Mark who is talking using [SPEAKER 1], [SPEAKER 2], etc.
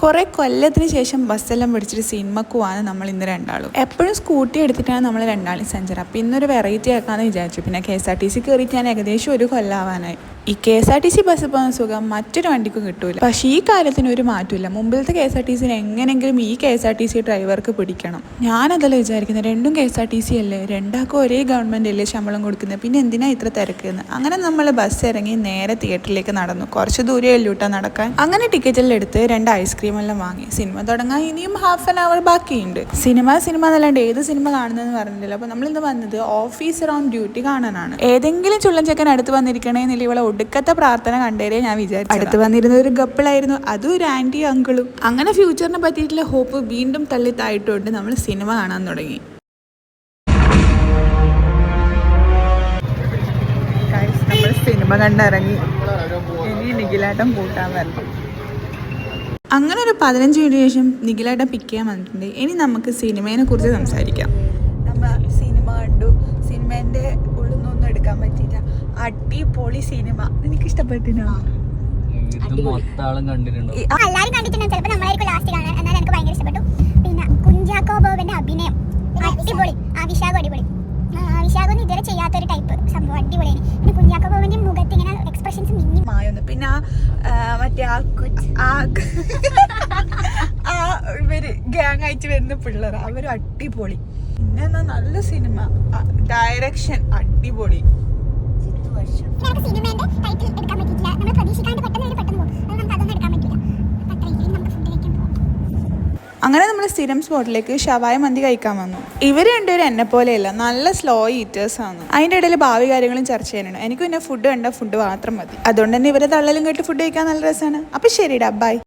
[SPEAKER 1] കുറേ കൊല്ലത്തിന് ശേഷം ബസ്സെല്ലാം പിടിച്ചിട്ട് സിനിമക്ക് പോകാൻ നമ്മൾ ഇന്ന് രണ്ടാളും. എപ്പോഴും സ്കൂട്ടി എടുത്തിട്ടാണ് നമ്മൾ രണ്ടാളും സഞ്ചാരം. അപ്പോൾ ഇന്നൊരു വെറൈറ്റി ആക്കാമെന്ന് വിചാരിച്ചു. പിന്നെ KSRTC കയറിയിട്ട് ഞാൻ ഏകദേശം ഒരു കൊല്ലമാവാനായി. ഈ KSRTC ബസ് പോകുന്ന സുഖം മറ്റൊരു വണ്ടിക്കും കിട്ടൂല. പക്ഷേ ഈ കാര്യത്തിന് ഒരു മാറ്റമില്ല. മുമ്പിലത്തെ KSRTC എങ്ങനെങ്കിലും ഈ KSRTC ഡ്രൈവർക്ക് പിടിക്കണം. ഞാനതല്ല വിചാരിക്കുന്നത്. രണ്ടും KSRTC അല്ലേ, രണ്ടാൾക്കും ഒരേ ഗവൺമെൻറ് അല്ലേ ശമ്പളം കൊടുക്കുന്നത്, പിന്നെ എന്തിനാ ഇത്ര തിരക്കുന്നത്? അങ്ങനെ നമ്മൾ ബസ് ഇറങ്ങി നേരെ തിയേറ്ററിലേക്ക് നടന്നു. കുറച്ച് ദൂരെ അല്ലൂട്ടാ നടക്കാൻ. അങ്ങനെ ടിക്കറ്റെല്ലാം എടുത്ത് 2 ഐസ്ക്രീം എല്ലാം വാങ്ങി. സിനിമ തുടങ്ങാൻ ഇനിയും ½ an hour ബാക്കിയുണ്ട്. സിനിമ എന്നല്ലാണ്ട് ഏത് സിനിമ കാണുന്നതെന്ന് പറഞ്ഞില്ലല്ലോ. അപ്പോൾ നമ്മളിന്ന് വന്നത് ഓഫീസർ ഓൺ ഡ്യൂട്ടി കാണാനാണ്. ഏതെങ്കിലും ചുള്ളൻ ചെക്കൻ അടുത്ത് വന്നിരിക്കണേന്നില്ല ഇവളെ ഒടുക്കത്തെ പ്രാർത്ഥന കണ്ടേരേ ഞാൻ വിചാരിച്ചു. അടുത്ത് വന്നിരുന്ന ഒരു കപ്പിളായിരുന്നു, അതും ഒരു ആൻറ്റി അങ്കിളും. അങ്ങനെ ഫ്യൂച്ചറിനെ പറ്റിയിട്ടുള്ള ഹോപ്പ് വീണ്ടും തള്ളി തായിട്ടുണ്ട്. നമ്മൾ സിനിമ കാണാൻ തുടങ്ങി. നമ്മൾ സിനിമ കണ്ടിറങ്ങി. ഇനി നിഖിലാട്ടം കൂട്ടാൻ വരണം. അങ്ങനെ ഒരു 15 മിനിറ്റിന് ശേഷം നിഖിലാട്ടം പിക്ക് ചെയ്യാൻ വന്നിട്ടുണ്ട്. ഇനി നമുക്ക് സിനിമയെ കുറിച്ച് സംസാരിക്കാം. നമ്മൾ സിനിമ കണ്ടു. സിനിമേൻ്റെ ഉള്ളിൽ നിന്നൊന്നും എടുക്കാൻ പറ്റിയില്ല. അടിപൊളി സിനിമ. എനിക്ക് ഇഷ്ടപ്പെട്ടിനോ?
[SPEAKER 2] എല്ലാരും കണ്ടിട്ടുണ്ടാവും.
[SPEAKER 3] ചിലപ്പോൾ നമ്മളായിരിക്കും ലാസ്റ്റ് കാണാൻ. എന്നാലും എനിക്ക് ഭയങ്കര ഇഷ്ടപ്പെട്ടു. പിന്നെ കുഞ്ചാക്കോ ബോബന്റെ അഭിനയം അടിപൊളി. വിശാഖം അടിപൊളി. വിശാഖൊന്നും ഇതുവരെ ചെയ്യാത്തൊരു ടൈപ്പ് സംഭവം അടിപൊളിയാണ്. പിന്നെ കുഞ്ചാക്കോ ബോബന്റെ മുഖത്ത് ഇങ്ങനെ എക്സ്പ്രഷൻസ് മിന്നി
[SPEAKER 1] മായൊന്ന്. പിന്നെ മറ്റേ ഇവര് ഗ്യാങ് ആയിട്ട് വരുന്ന പിള്ളേർ അവരും അടിപൊളി. പിന്നെ നല്ല സിനിമ, ഡയറക്ഷൻ അടിപൊളി.
[SPEAKER 3] സിനിമേന്റെ ടൈറ്റിൽ എടുക്കാൻ പറ്റിയിട്ടില്ല. നമ്മൾ പ്രതീക്ഷിക്കാണ്ട് പെട്ടെന്ന് പോകും. നമുക്ക് അതൊന്നും എടുക്കാൻ പറ്റില്ല. നമുക്ക് ഫുഡിലേക്ക് പോകാം.
[SPEAKER 1] അങ്ങനെ നമ്മൾ സ്ഥിരം സ്പോട്ടിലേക്ക് ഷവായ മന്തി കഴിക്കാൻ വന്നു. ഇവർ രണ്ടുപേരും എന്നെ പോലെയല്ല, നല്ല സ്ലോ ഈറ്റേഴ്സാണ്. അതിൻ്റെ ഇടയിൽ ഭാവി കാര്യങ്ങളും ചർച്ച ചെയ്യാനാണ്. എനിക്ക് പിന്നെ ഫുഡ് കണ്ട ഫുഡ് മാത്രം മതി. അതുകൊണ്ട് തന്നെ ഇവരെ തള്ളലും കേട്ട് ഫുഡ് കഴിക്കാൻ നല്ല രസമാണ്. അപ്പം ശരിടാ, ബൈ.